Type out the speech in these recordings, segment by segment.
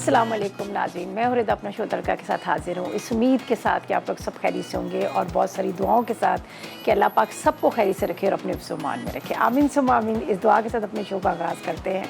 अस्सलाम वालेकुम नाज़रीन, मैं हुरैदा अपना शो तड़का के साथ हाजिर हूँ। इस उम्मीद के साथ कि आप लोग सब खैरियत से होंगे और बहुत सारी दुआओं के साथ कि अल्लाह पाक सबको खैरियत से रखे और अपने हिफ्ज़-ओ-मान में रखे। आमीन सुम्मा आमीन। इस दुआ के साथ अपने शो का आगाज़ करते हैं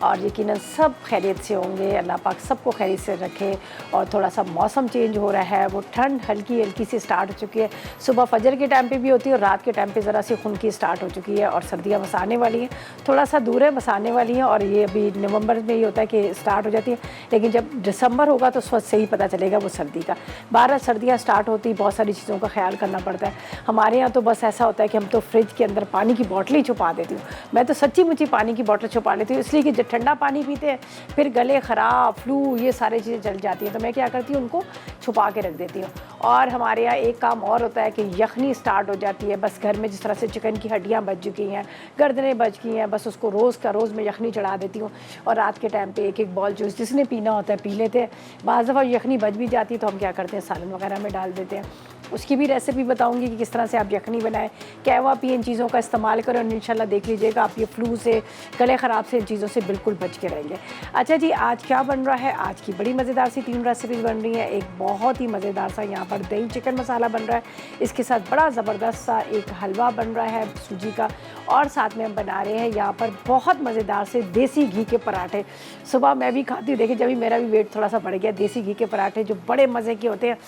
और यकीनन सब खैरियत से होंगे। अल्लाह पाक सबको खैरियत से रखे। और थोड़ा सा मौसम चेंज हो रहा है, वो ठंड हल्की हल्की सी स्टार्ट हो चुकी है। सुबह फजर के टाइम पे भी होती है और रात के टाइम पे ज़रा सी खुनकी स्टार्ट हो चुकी है और सर्दियाँ बस आने वाली हैं। थोड़ा सा दूर है, बस आने वाली हैं और ये अभी नवंबर में ही होता है कि स्टार्ट हो जाती है, लेकिन जब दिसंबर होगा तो उस वक्त से ही पता चलेगा वो सर्दी का। 12 सर्दियाँ स्टार्ट होती, बहुत सारी चीज़ों का ख्याल करना पड़ता है। हमारे यहाँ तो बस ऐसा होता है कि हम तो फ्रिज के अंदर पानी की बॉटलें छुपा देती हूँ। मैं तो सच्ची मुच्ची पानी की बॉटल छुपा लेती हूँ, इसलिए कि जब ठंडा पानी पीते हैं फिर गले ख़राब, फ्लू, ये सारी चीज़ें चल जाती हैं। तो मैं क्या करती हूँ, उनको छुपा के रख देती हूँ। और हमारे यहाँ एक काम और होता है कि यखनी स्टार्ट हो जाती है। बस घर में जिस तरह से चिकन की हड्डियाँ बच चुकी हैं, गर्दनें बच गई हैं, बस उसको रोज़ का रोज़ मैं यखनी चढ़ा देती हूँ और रात के टाइम पे एक एक बॉल जूस जिसने पीना होता है पी लेते हैं। बाज़ दफ़ा यखनी बच भी जाती है तो हम क्या करते हैं, सालन वगैरह में डाल देते हैं। उसकी भी रेसिपी बताऊंगी कि किस तरह से आप यखनी बनाएं, कहवा पिए, इन चीज़ों का इस्तेमाल करें और इंशाल्लाह देख लीजिएगा आप ये फ्लू से, गले ख़राब से, इन चीज़ों से बिल्कुल बच के रहेंगे। अच्छा जी, आज क्या बन रहा है? आज की बड़ी मज़ेदार सी 3 रेसिपीज़ बन रही हैं। एक बहुत ही मज़ेदार सा यहाँ पर दही चिकन मसाला बन रहा है, इसके साथ बड़ा ज़बरदस्त सा एक हलवा बन रहा है सूजी का, और साथ में हम बना रहे हैं यहाँ पर बहुत मज़ेदार से देसी घी के पराठे। सुबह मैं भी खाती हूँ, देखिए जब भी मेरा भी वेट थोड़ा सा बढ़ गया, देसी घी के पराठे जो बड़े मज़े के होते हैं।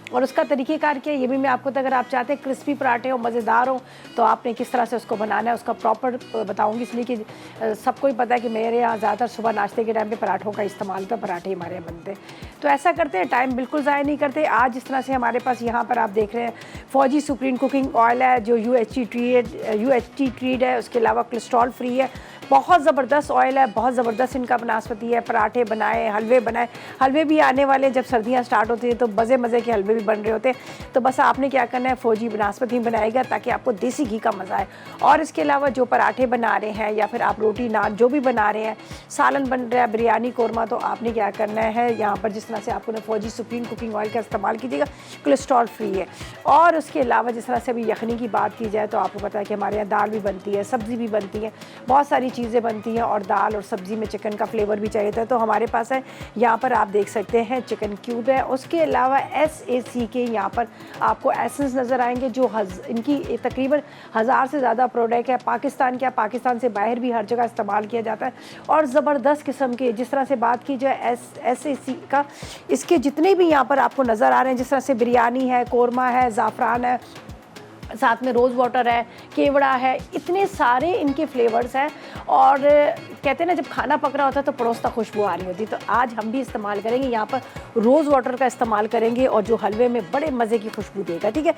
और उसका तरीक़ेकार क्या है ये भी मैं आपको, तो अगर आप चाहते हैं क्रिस्पी पराठे हो, मज़ेदार हो, तो आपने किस तरह से उसको बनाना है उसका प्रॉपर बताऊंगी, इसलिए कि सबको ही पता है कि मेरे यहाँ ज़्यादातर सुबह नाश्ते के टाइम पे पराठों का इस्तेमाल होता है, पराठे हमारे यहाँ बनते हैं। तो ऐसा करते हैं, टाइम बिल्कुल ज़ाया नहीं करते। आज जिस तरह से हमारे पास यहाँ पर आप देख रहे हैं फौजी सुप्रीम कुकिंग ऑयल है जो UHT ट्रीड है, उसके अलावा कोलेस्ट्रॉल फ्री है, बहुत ज़बरदस्त ऑयल है, बहुत ज़बरदस्त इनका बनास्पति है। पराठे बनाए, हलवे बनाए, हलवे भी आने वाले, जब सर्दियाँ स्टार्ट होती हैं तो मज़े मज़े के हलवे भी बन रहे होते हैं। तो बस आपने क्या करना है, फौजी बनास्पति बनाएगा ताकि आपको देसी घी का मज़ा आए। और इसके अलावा जो पराठे बना रहे हैं या फिर आप रोटी नान जो भी बना रहे हैं, सालन बन रहा है, बिरयानी कौरमा, तो आपने क्या करना है, यहाँ पर जिस तरह से आपको फौजी सुप्रीम कुकिंग ऑयल का इस्तेमाल कीजिएगा, कोलेस्ट्रॉल फ्री है। और उसके अलावा जिस तरह से अभी यखनी की बात की जाए तो आपको पता है कि हमारे यहाँ दाल भी बनती है, सब्ज़ी भी बनती है, बहुत सारी चीज़ें बनती हैं और दाल और सब्ज़ी में चिकन का फ्लेवर भी चाहिए था, तो हमारे पास है यहाँ पर आप देख सकते हैं चिकन क्यूब है। उसके अलावा SAC के यहाँ पर आपको एसेंस नज़र आएंगे जो इनकी तकरीबन 1000 से ज़्यादा प्रोडक्ट है। पाकिस्तान क्या, पाकिस्तान से बाहर भी हर जगह इस्तेमाल किया जाता है और ज़बरदस्त किस्म के, जिस तरह से बात की जाए SAC का, इसके जितने भी यहाँ पर आपको नज़र आ रहे हैं, जिस तरह से बिरयानी है, कौरमा है, ज़ाफ़रान है, साथ में रोज़ वाटर है, केवड़ा है, इतने सारे इनके फ्लेवर्स हैं। और कहते हैं ना जब खाना पक रहा होता है तो परोसता खुशबू आ रही होती है, तो आज हम भी इस्तेमाल करेंगे यहाँ पर रोज़ वाटर का इस्तेमाल करेंगे और जो हलवे में बड़े मज़े की खुशबू देगा। ठीक है,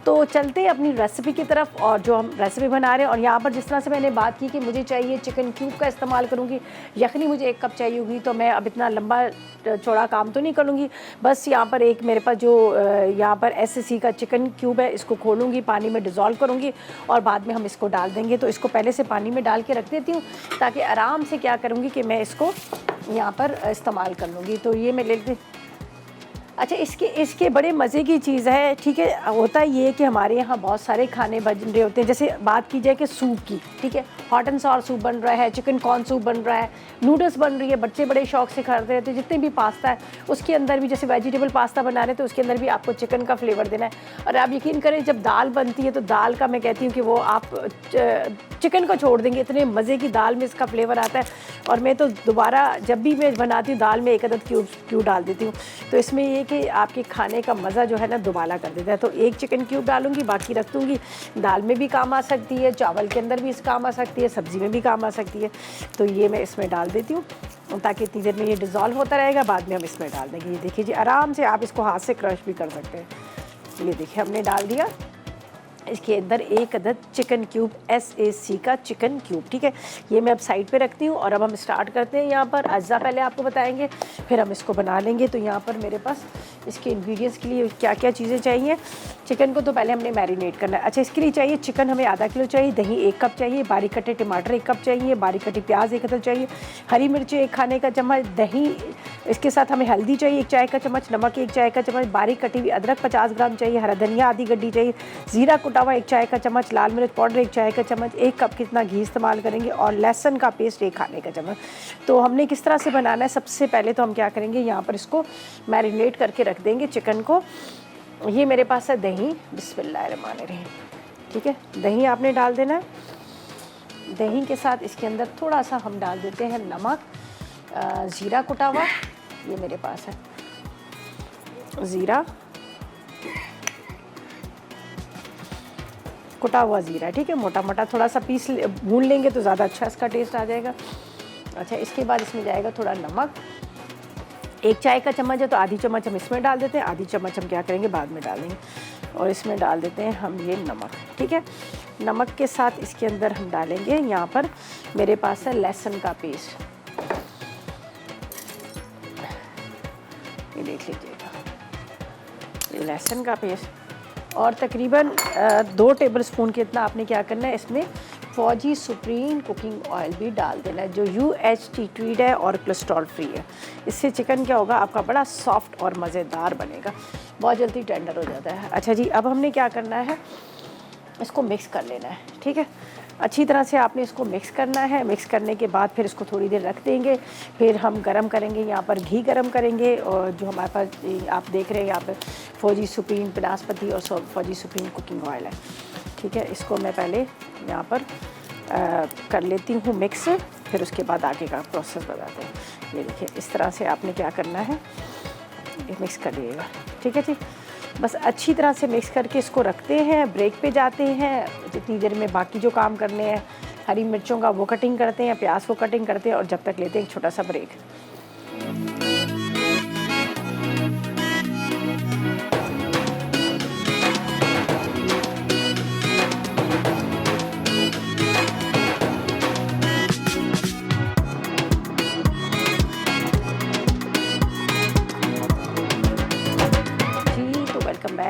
तो चलते हैं अपनी रेसिपी की तरफ और जो हम रेसिपी बना रहे हैं। और यहाँ पर जिस तरह से मैंने बात की कि मुझे चाहिए चिकन क्यूब का इस्तेमाल करूँगी, यखनी मुझे 1 कप चाहिए होगी, तो मैं अब इतना लंबा चौड़ा काम तो नहीं करूँगी। बस यहाँ पर एक मेरे पास जो यहाँ पर SAC का चिकन क्यूब है, इसको खोलूँगी, पानी में डिज़ोल्व करूँगी और बाद में हम इसको डाल देंगे। तो इसको पहले से पानी में डाल के रख देती हूँ ताकि आराम से क्या करूँगी कि मैं इसको यहाँ पर इस्तेमाल कर लूँगी। तो ये मैं ले लेती। अच्छा, इसके बड़े मज़े की चीज़ है। ठीक है, होता ये है कि हमारे यहाँ बहुत सारे खाने बन रहे होते हैं। जैसे बात की जाए कि सूप की, ठीक है, हॉट एंड सॉर सूप बन रहा है, चिकन कॉर्न सूप बन रहा है, नूडल्स बन रही है, बच्चे बड़े शौक से खाते हैं। तो जितने भी पास्ता है उसके अंदर भी, जैसे वेजिटेबल पास्ता बना रहे हैं तो उसके अंदर भी आपको चिकन का फ्लेवर देना है। और आप यकीन करें जब दाल बनती है तो दाल का मैं कहती हूँ कि वो आप चिकन को छोड़ देंगे, इतने मज़े की दाल में इसका फ्लेवर आता है। और मैं तो दोबारा जब भी मैं बनाती हूँ दाल में 1 अदद क्यूब डाल देती हूँ, तो इसमें ये कि आपके खाने का मज़ा जो है ना दुबाला कर देता है। तो 1 चिकन क्यूब डालूंगी, बाकी रख दूँगी। दाल में भी काम आ सकती है, चावल के अंदर भी इस काम आ सकती है, सब्ज़ी में भी काम आ सकती है। तो ये मैं इसमें डाल देती हूँ ताकि इतनी देर में ये डिज़ोल्व होता रहेगा, बाद में हम इसमें डाल देंगे। ये देखिए जी, आराम से आप इसको हाथ से क्रश भी कर सकते हैं। ये देखिए हमने डाल दिया इसके अंदर 1 अदद चिकन क्यूब, SAC का चिकन क्यूब। ठीक है, ये मैं अब साइड पे रखती हूँ और अब हम स्टार्ट करते हैं। यहाँ पर अज्जा पहले आपको बताएंगे, फिर हम इसको बना लेंगे। तो यहाँ पर मेरे पास इसके इंग्रेडिएंट्स के लिए क्या क्या चीज़ें चाहिए। चिकन को तो पहले हमने मैरिनेट करना है। अच्छा, इसके लिए चाहिए चिकन हमें आधा किलो चाहिए, दही 1 कप चाहिए, बारीक कटे टमाटर 1 कप चाहिए, बारीक कटी प्याज 1 अदद चाहिए, हरी मिर्ची 1 खाने का चम्मच, दही, इसके साथ हमें हल्दी चाहिए 1 चाय का चम्मच, नमक 1 चाय का चम्मच, बारीक कटी हुई अदरक 50 ग्राम चाहिए, हरा धनिया आधी गड्डी चाहिए, ज़ीरा कुटा कुटा हुआ 1 चाय का चम्मच, लाल मिर्च पाउडर 1 चाय का चम्मच, 1 कप कितना घी इस्तेमाल करेंगे और लहसुन का पेस्ट 1 खाने का चम्मच। तो हमने किस तरह से बनाना है, सबसे पहले तो हम क्या करेंगे, यहाँ पर इसको मैरिनेट करके रख देंगे चिकन को। ये मेरे पास है दही, बिस्मिल्लाहिर्रहमानिर्रहीम, ठीक है। दही आपने डाल देना है। दही के साथ इसके अंदर थोड़ा सा हम डाल देते हैं नमक, ज़ीरा कुटा हुआ, ये मेरे पास है ज़ीरा कुटा हुआ ज़ीरा, ठीक है, मोटा मोटा थोड़ा सा पीस भून लेंगे तो ज़्यादा अच्छा इसका टेस्ट आ जाएगा। अच्छा, इसके बाद इसमें जाएगा थोड़ा नमक, 1 चाय का चम्मच है तो आधी चम्मच हम इसमें डाल देते हैं, आधी चम्मच हम क्या करेंगे बाद में डालेंगे। और इसमें डाल देते हैं हम ये नमक, ठीक है। नमक के साथ इसके अंदर हम डालेंगे, यहाँ पर मेरे पास है लहसुन का पेस्ट, ये देख लीजिएगा, ये लहसुन का पेस्ट। और तकरीबन 2 टेबलस्पून के इतना आपने क्या करना है, इसमें फौजी सुप्रीम कुकिंग ऑयल भी डाल देना है, जो UHT ट्रीड है और कोलेस्ट्रॉल फ्री है। इससे चिकन क्या होगा, आपका बड़ा सॉफ्ट और मज़ेदार बनेगा, बहुत जल्दी टेंडर हो जाता है। अच्छा जी, अब हमने क्या करना है, इसको मिक्स कर लेना है, ठीक है। अच्छी तरह से आपने इसको मिक्स करना है। मिक्स करने के बाद फिर इसको थोड़ी देर रख देंगे, फिर हम गरम करेंगे, यहाँ पर घी गरम करेंगे, और जो हमारे पास आप देख रहे हैं यहाँ पर फौजी सुप्रीम बनास्पति और फौजी सुप्रीम कुकिंग ऑयल है, ठीक है। इसको मैं पहले यहाँ पर कर लेती हूँ मिक्स, फिर उसके बाद आगे का प्रोसेस बताते हैं। ये देखिए, इस तरह से आपने क्या करना है, ये मिक्स कर लीजिएगा, ठीक है जी। बस अच्छी तरह से मिक्स करके इसको रखते हैं, ब्रेक पे जाते हैं जितनी देर में बाकी जो काम करने हैं, हरी मिर्चों का वो कटिंग करते हैं, प्याज को कटिंग करते हैं, और जब तक लेते हैं एक छोटा सा ब्रेक।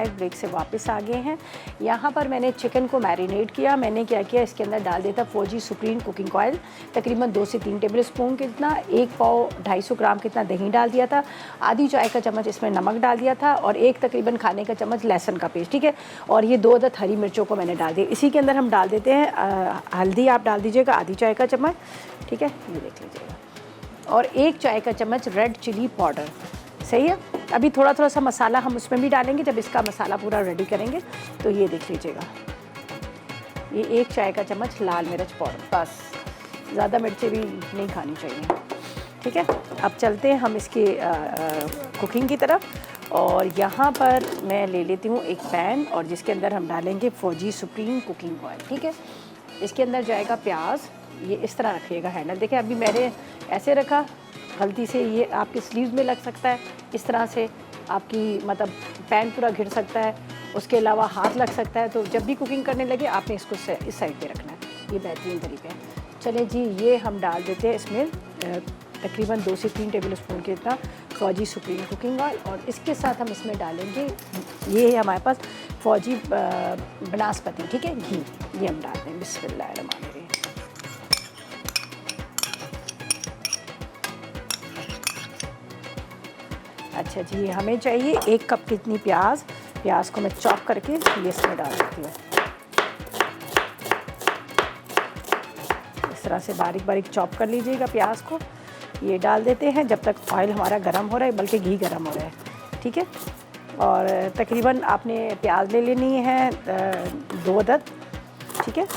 ब्रेक से वापस आ गए हैं। यहाँ पर मैंने चिकन को मैरिनेट किया। मैंने क्या किया, इसके अंदर डाल दिया था फौजी सुप्रीम कुकिंग ऑयल, तकरीबन 2 से 3 टेबलस्पून कितना, 1 पाव 250 ग्राम कितना दही डाल दिया था, आधी चाय का चम्मच इसमें नमक डाल दिया था, और 1 तकरीबन खाने का चम्मच लहसुन का पेस्ट, ठीक है। और ये 2 अदद हरी मिर्चों को मैंने डाल दिया। इसी के अंदर हम डाल देते हैं हल्दी, आप डाल दीजिएगा आधी चाय का चम्मच, ठीक है, ये देख लीजिएगा, और 1 चाय का चम्मच रेड चिली पाउडर, सही है। अभी थोड़ा थोड़ा सा मसाला हम उसमें भी डालेंगे जब इसका मसाला पूरा रेडी करेंगे। तो ये देख लीजिएगा, ये 1 चाय का चम्मच लाल मिर्च पाउडर, बस, ज़्यादा मिर्चें भी नहीं खानी चाहिए, ठीक है। अब चलते हैं हम इसकी कुकिंग की तरफ। और यहाँ पर मैं ले लेती हूँ एक पैन, और जिसके अंदर हम डालेंगे फौजी सुप्रीम कुकिंग ऑयल, ठीक है। इसके अंदर जाएगा प्याज, ये इस तरह रखिएगा हैंडल, देखिए अभी मैंने ऐसे रखा, गलती से ये आपके स्लीव्स में लग सकता है, इस तरह से आपकी मतलब पैन पूरा घिर सकता है, उसके अलावा हाथ लग सकता है। तो जब भी कुकिंग करने लगे आपने इसको इस साइड पे रखना है, ये बेहतरीन तरीका है। चले जी, ये हम डाल देते हैं इसमें तकरीबन 2 से 3 टेबलस्पून के इतना फौजी सुप्रीम कुकिंग ऑयल, और इसके साथ हम इसमें डालेंगे, ये है हमारे पास फौजी बनास्पति, ठीक है, घी, ये हम डालते हैं, बिस्मिल्लाहिर्रहमानिर्रहीम। अच्छा जी, हमें चाहिए 1 कप कितनी प्याज, प्याज को मैं चॉप करके ये इसमें डाल देती हूँ, इस तरह से बारीक बारीक चॉप कर लीजिएगा प्याज को। ये डाल देते हैं जब तक ऑयल हमारा गर्म हो रहा है, बल्कि घी गर्म हो रहा है, ठीक है। और तकरीबन आपने प्याज ले लेनी है 2 अदद, ठीक है।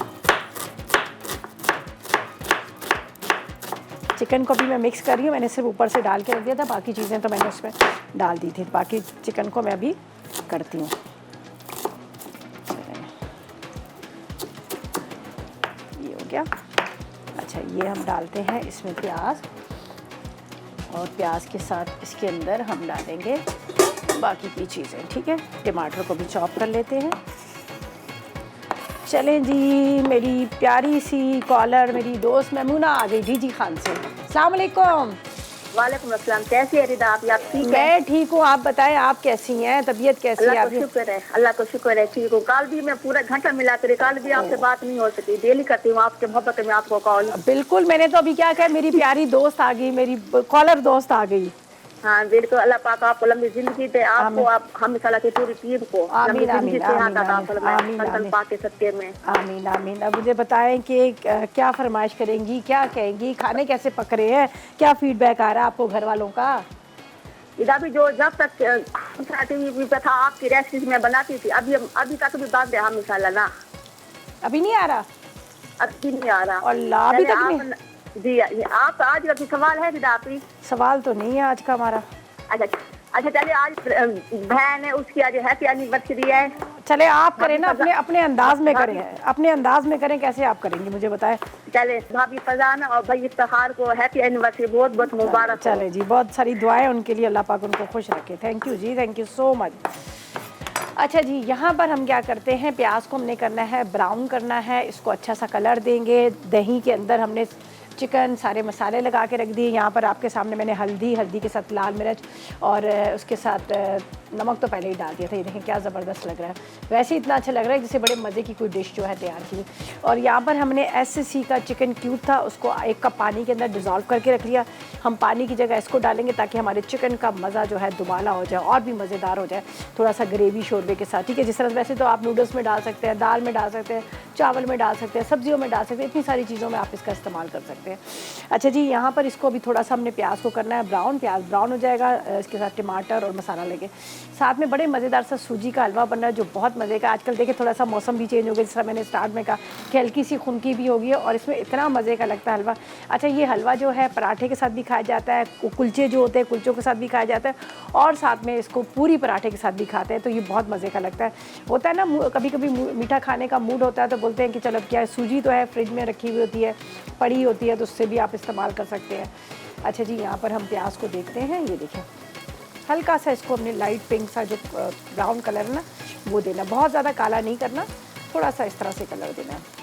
चिकन को भी मैं मिक्स कर रही हूँ, मैंने सिर्फ ऊपर से डाल के रख दिया था, बाकी चीज़ें तो मैंने उसमें डाल दी थी। बाकी चिकन को मैं अभी करती हूँ। ये हो गया। अच्छा, ये हम डालते हैं इसमें प्याज, और प्याज के साथ इसके अंदर हम डालेंगे बाकी की चीज़ें, ठीक है। टमाटर को भी चॉप कर लेते हैं। चलें जी, मेरी प्यारी सी कॉलर मेरी दोस्त मैमूना आ गई डीजी खान से। अस्सलाम वालेकुम। वालेकुम अस्सलाम। कैसी है रिदा आप ठीक है? मैं ठीक हूँ, आप बताएं आप कैसी हैं, तबीयत कैसी है? अल्लाह का शुक्र है, अल्लाह का शुक्र है, ठीक हूँ। कल भी मैं पूरा घंटा मिला कर, कल भी आपसे बात नहीं हो सकी, डेली करती हूँ आपके मोहब्बत में आपको कॉल। बिल्कुल, मैंने तो अभी क्या कहा, मेरी प्यारी दोस्त आ गई, मेरी कॉलर दोस्त आ गई। हाँ बिल्कुल, अल्लाह पाक आपको लंबी जिंदगी दे, आपको, आप हमेशा अल्लाह की पूरी टीम को लंबी आमीन जिंदगी आमीन से आमीन आता आमीन फरमाए आमीन संतन आमीन पाक के सदके में। आमीन आमीन। अब मुझे बताएं कि क्या फरमाइश करेंगी, क्या कहेंगी, खाने कैसे पक रहे हैं, क्या फीडबैक आ रहा है आपको घर वालों का? इधर भी जो जब तक टीवी पे था आपकी रेसिपी मैं बनाती थी, अभी तक भी बात है हम इंशाल्लाह ना। अभी नहीं आ रहा? अभी नहीं आ रहा। अल्लाह, अभी चले तक आप नहीं? जी, आप आज का कोई सवाल है दीदा आप ही? सवाल तो नहीं है आज का हमारा। अच्छा अच्छा, चलिए आज बहन है उसकी आज हैप्पी एनिवर्सरी है। चले आप करें ना, भाभी अपने अपने अंदाज में करें, भाभी अपने अंदाज में करें। कैसे आप करेंगे मुझे बताएं। चले भाभी फजाना और भाई इफ्तिखार को हैप्पी एनिवर्सरी बहुत बहुत मुबारक हो। चले जी, बहुत सारी दुआएं उनके लिए, अल्लाह पाक उनको खुश रखे। थैंक यू जी, थैंक यू सो मच। अच्छा जी, यहाँ पर हम क्या करते हैं, प्याज को हमने करना है ब्राउन करना है, इसको अच्छा सा कलर देंगे। दही के अंदर हमने चिकन सारे मसाले लगा के रख दिए। यहाँ पर आपके सामने मैंने हल्दी के साथ लाल मिर्च और उसके साथ नमक तो पहले ही डाल दिया था। ये देखें क्या ज़बरदस्त लग रहा है, वैसे ही इतना अच्छा लग रहा है जैसे बड़े मज़े की कोई डिश जो है तैयार की। और यहाँ पर हमने SCC का चिकन क्यूब था, उसको 1 कप पानी के अंदर डिज़ोल्व करके रख लिया। हम पानी की जगह इसको डालेंगे ताकि हमारे चिकन का मज़ा जो है दुबाला हो जाए और भी मज़ेदार हो जाए, थोड़ा सा ग्रेवी शोरबे के साथ। ठीक है, जिस तरह वैसे तो आप नूडल्स में डाल सकते हैं, दाल में डाल सकते हैं, चावल में डाल सकते हैं, सब्जियों में डाल सकते हैं, इतनी सारी चीज़ों में आप इसका इस्तेमाल कर सकते हैं। अच्छा जी, यहाँ पर इसको अभी थोड़ा सा हमने प्याज को करना है ब्राउन। प्याज ब्राउन हो जाएगा, इसके साथ टमाटर और मसाला लगे। साथ में बड़े मज़ेदार सा सूजी का हलवा बन रहा है जो बहुत मज़े का। आजकल देखिए थोड़ा सा मौसम भी चेंज हो गया, जिस तरह मैंने स्टार्ट में कहा कि हल्की सी खुनकी भी होगी और इसमें इतना मज़े का लगता है हलवा। अच्छा, ये हलवा जो है पराठे के साथ भी खाया जाता है, कुलचे जो होते हैं कुलचों के साथ भी खाया जाता है, और साथ में इसको पूरी पराठे के साथ भी खाते हैं। तो ये बहुत मज़े का लगता है। होता है ना, कभी कभी मीठा खाने का मूड होता है तो बोलते हैं कि चलो क्या है, सूजी तो है फ्रिज में रखी हुई होती है, पड़ी होती है, तो उससे भी आप इस्तेमाल कर सकते हैं। अच्छा जी, यहाँ पर हम प्याज को देखते हैं। ये देखें हल्का सा इसको हमने लाइट पिंक सा जो ब्राउन कलर है ना वो देना, बहुत ज़्यादा काला नहीं करना, थोड़ा सा इस तरह से कलर देना है।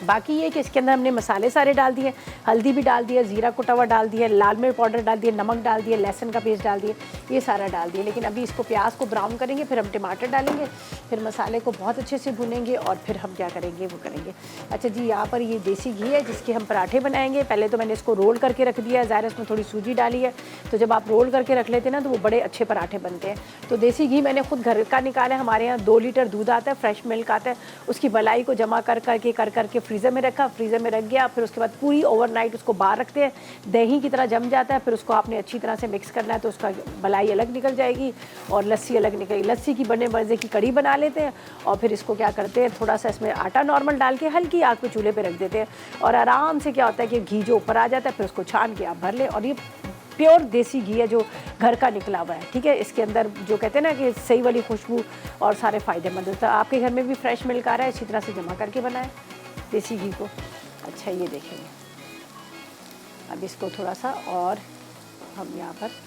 बाकी ये कि इसके अंदर हमने मसाले सारे डाल दिए, हल्दी भी डाल दिया, ज़ीरा कुटा हुआ डाल दिया, लाल मिर्च पाउडर डाल दिया, नमक डाल दिया, लहसुन का पेस्ट डाल दिए, ये सारा डाल दिया। लेकिन अभी इसको प्याज को ब्राउन करेंगे, फिर हम टमाटर डालेंगे, फिर मसाले को बहुत अच्छे से भुनेंगे और फिर हम क्या करेंगे वो करेंगे। अच्छा जी, यहाँ पर ये देसी घी है जिसके हम पराठे बनाएंगे। पहले तो मैंने इसको रोल करके रख दिया है, ज़ाहिर इसमें थोड़ी सूजी डाली है, तो जब आप रोल करके रख लेते हैं ना तो वो बड़े अच्छे पराठे बनते हैं। तो देसी घी मैंने खुद घर का निकाला है। हमारे यहाँ 2 लीटर दूध आता है, फ्रेश मिल्क आता है, उसकी मलाई को जमा कर करके फ्रीज़र में रखा, फ्रीज़र में रख गया। फिर उसके बाद पूरी ओवरनाइट उसको बाहर रखते हैं, दही की तरह जम जाता है। फिर उसको आपने अच्छी तरह से मिक्स करना है, तो उसका मलाई अलग निकल जाएगी और लस्सी अलग निकलेगी। लस्सी की बने मज़े की कड़ी बना लेते हैं और फिर इसको क्या करते हैं, थोड़ा सा इसमें आटा नॉर्मल डाल के हल्की आग पे चूल्हे पे रख देते हैं और आराम से क्या होता है कि घी जो ऊपर आ जाता है, फिर उसको छान के आप भर लें। और ये प्योर देसी घी है जो घर का निकला हुआ है। ठीक है, इसके अंदर जो कहते हैं ना कि सही वाली खुशबू और सारे फ़ायदेमंद होता है। आपके घर में भी फ्रेश मिल्क आ रहा है, इसी तरह से जमा करके बनाएं देसी घी को। अच्छा, ये देखेंगे अब इसको थोड़ा सा और हम यहाँ पर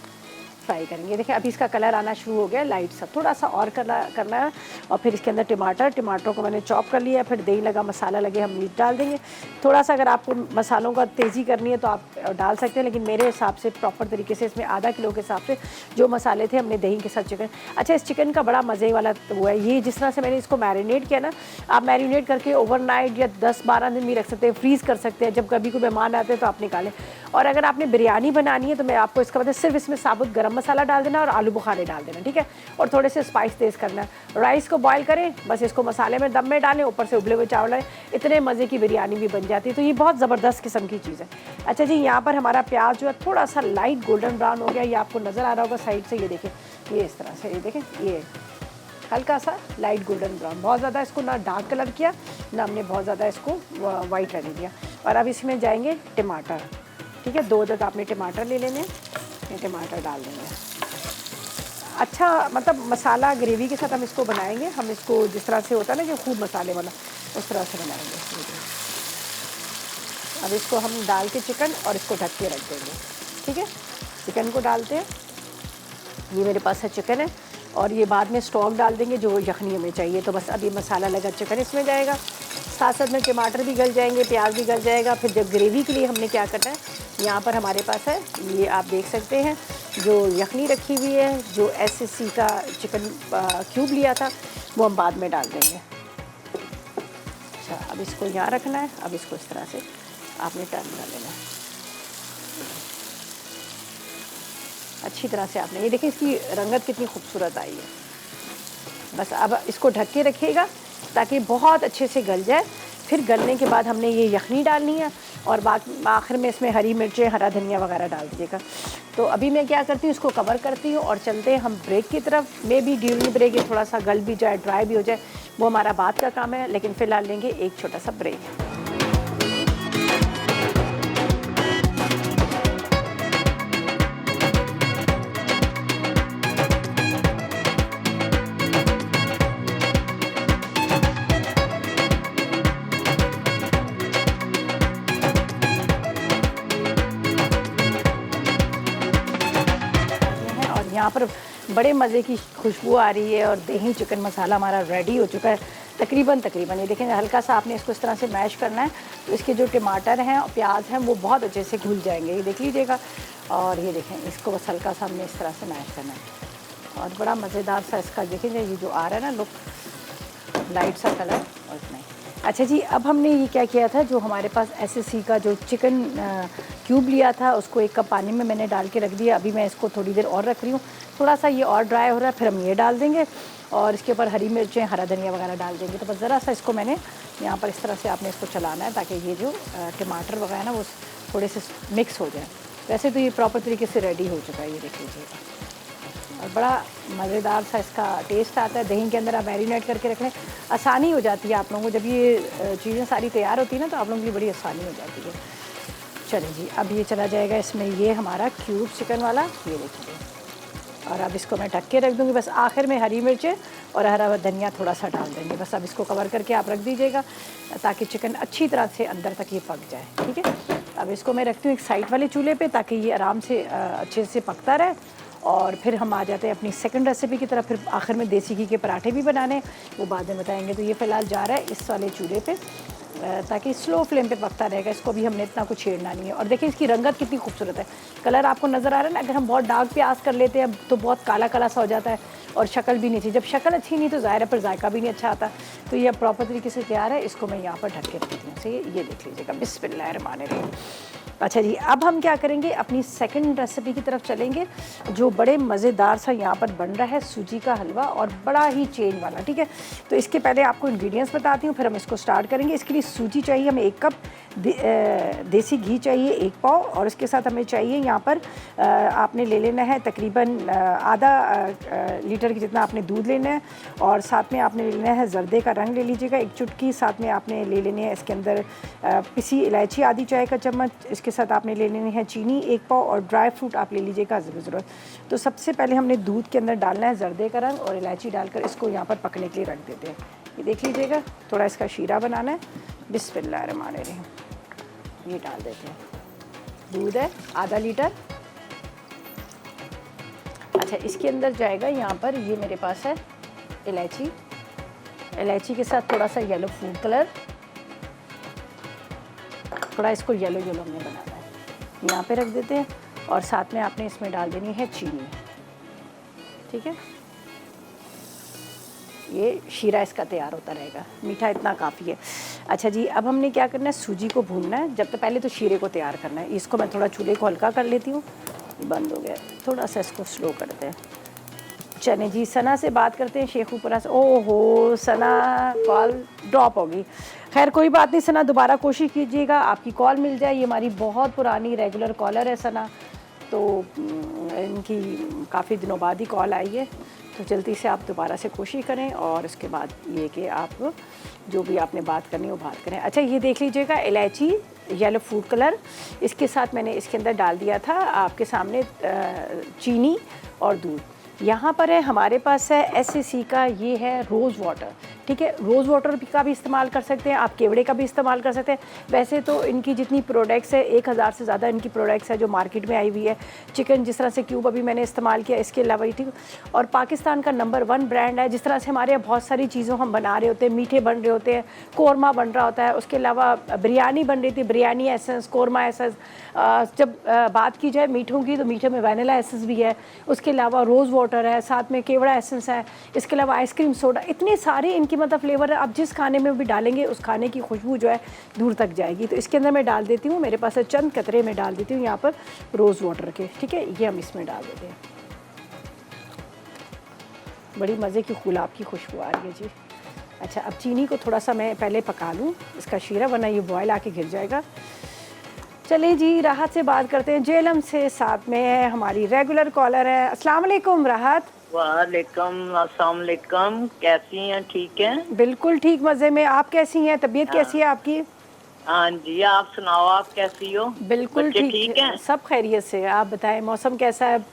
फ्राई करेंगे। देखिए अभी इसका कलर आना शुरू हो गया लाइट सा, थोड़ा सा और करना है। और फिर इसके अंदर टमाटरों को मैंने चॉप कर लिया है, फिर दही लगा मसाला लगे हम मीट डाल देंगे। थोड़ा सा अगर आपको मसालों का तेज़ी करनी है तो आप डाल सकते हैं, लेकिन मेरे हिसाब से प्रॉपर तरीके से इसमें आधा किलो के हिसाब से जो मसाले थे हमने दही के साथ चिकन। अच्छा, इस चिकन का बड़ा मज़े वाला वो है, ये जिस तरह से मैंने इसको मैरिनेट किया ना, आप मैरिनेट करके ओवरनाइट या 10-12 दिन भी रख सकते हैं, फ्रीज़ कर सकते हैं। जब कभी कोई मेहमान आते हैं तो आप निकालें। और अगर आपने बिरयानी बनानी है तो मैं आपको इसका मतलब सिर्फ इसमें साबुत गरम मसाला डाल देना और आलू बुखारे डाल देना। ठीक है, और थोड़े से स्पाइस तेज़ करना है। राइस को बॉईल करें, बस इसको मसाले में दम में डालें, ऊपर से उबले हुए चावल डालें, इतने मज़े की बिरयानी भी बन जाती है। तो ये बहुत ज़बरदस्त किस्म की चीज़ है। अच्छा जी, यहाँ पर हमारा प्याज जो है थोड़ा सा लाइट गोल्डन ब्राउन हो गया, ये आपको नज़र आ रहा होगा साइड से। ये देखें, ये इस तरह से, ये देखें, ये हल्का सा लाइट गोल्डन ब्राउन, बहुत ज़्यादा इसको ना डार्क कलर किया ना हमने बहुत ज़्यादा इसको वाइट रहने दिया। और अब इसमें जाएंगे टमाटर। ठीक है, 2 अदद आपने टमाटर ले लेने, ये टमाटर डाल देंगे। अच्छा, मतलब मसाला ग्रेवी के साथ हम इसको बनाएंगे। हम इसको जिस तरह से होता है ना कि खूब मसाले वाला, उस तरह से बनाएंगे। अब इसको हम डाल के चिकन और इसको ढक के रख देंगे। ठीक है, चिकन को डालते हैं, ये मेरे पास है चिकन है, और ये बाद में स्टॉक डाल देंगे जो यखनी हमें चाहिए। तो बस अभी मसाला लगा चिकन इसमें जाएगा, साथ साथ में टमाटर भी गल जाएंगे, प्याज भी गल जाएगा। फिर जब ग्रेवी के लिए हमने क्या करना है, यहाँ पर हमारे पास है, ये आप देख सकते हैं जो यखनी रखी हुई है, जो SCC का चिकन क्यूब लिया था, वो हम बाद में डाल देंगे। अच्छा, अब इसको यहाँ रखना है। अब इसको इस तरह से आपने टर्न कर लेना है। अच्छी तरह से आपने, ये देखिए इसकी रंगत कितनी खूबसूरत आई है। बस अब इसको ढक के रखिएगा ताकि बहुत अच्छे से गल जाए। फिर गलने के बाद हमने ये यखनी डालनी है और आखिर में इसमें हरी मिर्चें, हरा धनिया वगैरह डाल दीजिएगा। तो अभी मैं क्या करती हूँ, इसको कवर करती हूँ और चलते हैं हम ब्रेक की तरफ। मे बी ड्यूरिंग ब्रेक ये थोड़ा सा गल भी जाए, ड्राई भी हो जाए, वो हमारा बाद का काम है, लेकिन फ़िलहाल लेंगे एक छोटा सा ब्रेक। यहाँ पर बड़े मज़े की खुशबू आ रही है और दही चिकन मसाला हमारा रेडी हो चुका है तकरीबन। ये देखें, हल्का सा आपने इसको इस तरह से मैश करना है तो इसके जो टमाटर हैं और प्याज हैं वो बहुत अच्छे से घुल जाएंगे, ये देख लीजिएगा। और ये देखें, इसको बस हल्का सा हमने इस तरह से मैश करना है और बड़ा मज़ेदार सा इसका देखेंगे ये जो आ रहा है ना लुक, लाइट सा कलर और इतना ही। अच्छा जी, अब हमने ये क्या किया था, जो हमारे पास SSC का जो चिकन क्यूब लिया था उसको 1 कप पानी में मैंने डाल के रख दिया। अभी मैं इसको थोड़ी देर और रख रही हूँ, थोड़ा सा ये और ड्राई हो रहा है, फिर हम ये डाल देंगे और इसके ऊपर हरी मिर्चें, हरा धनिया वगैरह डाल देंगे। तो बस ज़रा सा इसको मैंने यहाँ पर इस तरह से आपने इसको चलाना है ताकि ये जो टमाटर वगैरह ना वो थोड़े से मिक्स हो जाए। वैसे तो ये प्रॉपर तरीके से रेडी हो चुका है, ये देख लीजिएगा। और बड़ा मज़ेदार सा इसका टेस्ट आता है। दही के अंदर आप मैरिनेट करके रख लें, आसानी हो जाती है आप लोगों को। जब ये चीज़ें सारी तैयार होती है ना तो आप लोगों के लिए बड़ी आसानी हो जाती है। चलिए जी, अब ये चला जाएगा इसमें ये हमारा क्यूब चिकन वाला, ये देखिए। और अब इसको मैं ढक के रख दूँगी। बस आखिर में हरी मिर्चें और हरा धनिया थोड़ा सा डाल देंगे। बस अब इसको कवर करके आप रख दीजिएगा ताकि चिकन अच्छी तरह से अंदर तक ये पक जाए, ठीक है। अब इसको मैं रखती हूँ एक साइड वाले चूल्हे पे ताकि ये आराम से अच्छे से पकता रहे। और फिर हम आ जाते हैं अपनी सेकंड रेसिपी की तरफ। फिर आखिर में देसी घी के पराठे भी बनाने, वो बाद में बताएंगे। तो ये फ़िलहाल जा रहा है इस वाले चूल्हे पे ताकि स्लो फ्लेम पे पकता रहेगा। इसको भी हमने इतना कुछ छेड़ना नहीं है। और देखिए इसकी रंगत कितनी खूबसूरत है, कलर आपको नज़र आ रहा है ना। अगर हम बहुत डार्क प्याज कर लेते हैं तो बहुत काला काला सा हो जाता है और शक्ल भी नहीं थी। जब शक्ल अच्छी नहीं तो ज़ाहिर है पर जायका भी नहीं अच्छा आता। तो ये प्रॉपर तरीके से तैयार है। इसको मैं यहाँ पर ढक के रखती हूँ। सही, ये देख लीजिएगा। बिस्मिल्लाहिर्रहमानिर्रहीम। अच्छा जी, अब हम क्या करेंगे, अपनी सेकंड रेसिपी की तरफ चलेंगे जो बड़े मज़ेदार सा यहाँ पर बन रहा है, सूजी का हलवा और बड़ा ही चेंज वाला, ठीक है। तो इसके पहले आपको इंग्रेडिएंट्स बताती हूँ, फिर हम इसको स्टार्ट करेंगे। इसके लिए सूजी चाहिए हमें 1 कप, देसी घी चाहिए 1 पाव और इसके साथ हमें चाहिए यहाँ पर आपने ले लेना है तकरीबन आधा लीटर की जितना आपने दूध लेना है। और साथ में आपने ले लेना है जर्दे का रंग ले लीजिएगा 1 चुटकी। साथ में आपने ले लेनी है इसके अंदर पिसी इलायची आधी चाय का चम्मच। इसके साथ आपने ले लेनी है चीनी 1 पाव और ड्राई फ्रूट आप ले लीजिएगा ज़रूरत। तो सबसे पहले हमने दूध के अंदर डालना है जर्दे का रंग और इलायची डालकर इसको यहाँ पर पकने के लिए रख देते हैं। ये देख लीजिएगा, थोड़ा इसका शीरा बनाना है। बिस्मिल्लाहिर्रहमानिर्रहीम, ये डाल देते हैं। दूध है आधा लीटर। अच्छा, इसके अंदर जाएगा यहाँ पर ये मेरे पास है इलायची, इलायची के साथ थोड़ा सा येलो फूड कलर, थोड़ा इसको येलो येलो हमने बनाना है, यहाँ पे रख देते हैं। और साथ में आपने इसमें डाल देनी है चीनी, ठीक है। ये शीरा इसका तैयार होता रहेगा, मीठा इतना काफ़ी है। अच्छा जी, अब हमने क्या करना है, सूजी को भूनना है। जब तक पहले तो शीरे को तैयार करना है। इसको मैं थोड़ा चूल्हे को हल्का कर लेती हूँ, बंद हो गया, थोड़ा सा इसको स्लो करते हैं। चने जी, सना से बात करते हैं, शेखुपुरा से। ओहो सना, कॉल ड्रॉप होगी। खैर कोई बात नहीं सना, दोबारा कोशिश कीजिएगा, आपकी कॉल मिल जाए। ये हमारी बहुत पुरानी रेगुलर कॉलर है सना, तो इनकी काफ़ी दिनों बाद ही कॉल आई है। तो जल्दी से आप दोबारा से कोशिश करें और इसके बाद ये कि आप जो भी आपने बात करनी है वो बात करें। अच्छा, ये देख लीजिएगा इलायची, येलो फूड कलर, इसके साथ मैंने इसके अंदर डाल दिया था आपके सामने चीनी और दूध। यहाँ पर है हमारे पास है SSC का, ये है रोज़ वाटर, ठीक है। रोज़ वाटर का भी इस्तेमाल कर सकते हैं आप, केवड़े का भी इस्तेमाल कर सकते हैं। वैसे तो इनकी जितनी प्रोडक्ट्स है 1000 से ज़्यादा इनकी प्रोडक्ट्स है जो मार्केट में आई हुई है। चिकन जिस तरह से क्यूब अभी मैंने इस्तेमाल किया, इसके अलावा ठीक। और पाकिस्तान का नंबर 1 ब्रांड है। जिस तरह से हमारे यहाँ बहुत सारी चीज़ों हम बना रहे होते हैं, मीठे बन रहे होते हैं, कौरमा बन रहा होता है, उसके अलावा बिरयानी बन रही थी, बिरयानी एसेंस, कौरमा एसेंस। जब बात की जाए मीठों की तो मीठे में वैनिला एसेंस भी है। उसके अलावा रोज़ वाटर है, साथ में केवड़ा एसेंस है, इसके अलावा आइसक्रीम सोडा, इतने सारे इनकी मतलब फ्लेवर है। आप जिस खाने में भी डालेंगे उस खाने की खुशबू जो है दूर तक जाएगी। तो इसके अंदर मैं डाल देती हूँ, मेरे पास है चंद कतरे में डाल देती हूँ यहाँ पर रोज़ वाटर के, ठीक है, ये हम इसमें डाल देते हैं। बड़ी मज़े की गुलाब की खुशबू आ रही है जी। अच्छा, अब चीनी को थोड़ा सा मैं पहले पका लूँ इसका शीरा, वरना ये बॉयल आके गिर जाएगा। चलिए जी, राहत से बात करते हैं। जेलम से साथ में है हमारी रेगुलर कॉलर है। अस्सलाम वालेकुम राहत। वालेकुम अस्सलाम वालेकुम, कैसी हैं? ठीक हैं? बिल्कुल ठीक, मज़े में। आप कैसी हैं? तबीयत कैसी है आपकी? हाँ जी, आप सुनाओ, आप कैसी हो? बिल्कुल बच्चे ठीक ठीक हैं? सब खैरियत से। आप बताएं, मौसम कैसा है?